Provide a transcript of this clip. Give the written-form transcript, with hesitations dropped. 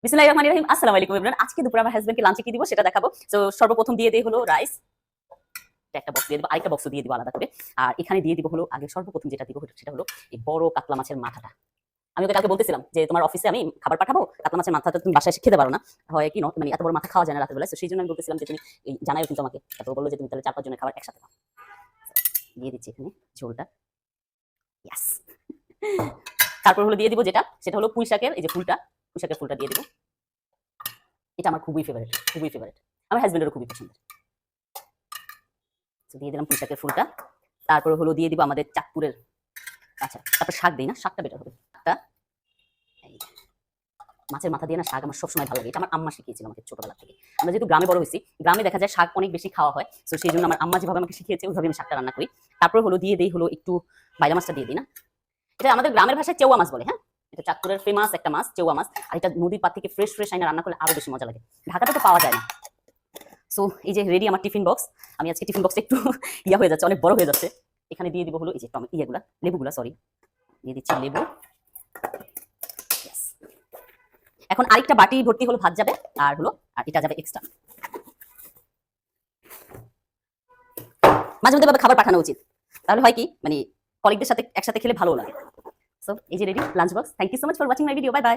বিসমিল্লাহির রহমানির রহিম। আসসালামু আলাইকুম এভরিওয়ান। আজকে দুপুরে আমার হাজবেন্ডকে লাঞ্চে কি দিব সেটা দেখাবো। সো সর্বপ্রথম দিয়ে দেই হলো রাইস, একটা বক্স দিয়ে দিব, আরেকটা বক্স দিয়ে দিব আলাদা করে। আর এখানে দিয়ে দিব হলো আগে সর্বপ্রথম যেটা দিব সেটা হলো এই বড় কাতলা মাছের মাথাটা। আমি ওকে কালকে বলতেছিলাম যে তোমার অফিসে আমি খাবার পাঠাবো, কাতলা মাছের মাথাটা তুমি বাসায় এসে খেতে পারো না, হয় কি মানে এত বড় মাথা খাওয়া যায় না রাতের বেলায়। তো সেই জন্য আমি বলতেছিলাম যে তুমি এই জানাইও কিন্তু আমাকে। তারপর বললো যে তুমি তাহলে 4-5 জনের খাবার একসাথে খাও। দিয়ে দিচ্ছি এখানে ঝোলটা। ইয়াস। তারপর হলো দিয়ে দিব যেটা, সেটা হলো পুঁই শাকের এই যে ফুলটা, পুঁই শাকের ফুলটা দিয়ে দিব। এটা আমার খুবই ফেভারিট, খুবই ফেভারিট। আমার হাজবেন্ডেরও খুবই পছন্দের। দিয়ে দিলাম পুঁই শাকের ফুলটা। তারপরে হলো দিয়ে দিব আমাদের চাঁদপুরের, আচ্ছা তারপর শাক দিই না, শাকটা বেটার হবে। শাকটা মাছের মাথা দিয়ে না শাক আমার সবসময় ভালো লাগে। এটা আমার আম্মা শিখিয়েছিল আমাকে ছোটবেলা থেকে। আমরা যেহেতু গ্রামে বড় হয়েছি, গ্রামে দেখা যায় শাক অনেক বেশি খাওয়া হয়। তো সেই জন্য আমার আম্মা যেভাবে আমাকে শিখিয়েছে ওইভাবে আমি শাকটা রান্না করি। তারপর হলো দিয়ে দেই হলো একটু বাইলা মাছটা দিয়ে দিই না, এটা আমাদের গ্রামের ভাষায় চেওয়া মাছ বলে। হ্যাঁ, এটা চাঁদপুরের ফেমাস একটা মাছ, চেওয়া মাছ। আর এটা নদীর পাড় থেকে ফ্রেশ ফ্রেশ আইনা রান্না করলে আরো বেশি মজা লাগে, ঢাকাতে তো পাওয়া যায় না। সো এই যে রেডি আমার টিফিন বক্স। আমি আজকে টিফিন বক্সটা একটু ইয়া হয়ে যাচ্ছে, অনেক বড় হয়ে যাচ্ছে। এখানে দিয়ে দিব হলো এই যে ইয়েগুলা, লেবুগুলা, সরি দিয়ে দিচ্ছি লেবু। এখন আরেকটা বাটি ভর্তি হলো ভাত যাবে, আর হলো আর এটা যাবে এক্সট্রা। মাঝে মধ্যে খাবার পাঠানো উচিত, তাহলে হয় কি মানে কলিগদের সাথে একসাথে খেলে ভালো লাগে। সো এই যে ready lunch box. Thank you so much for watching my video. Bye by.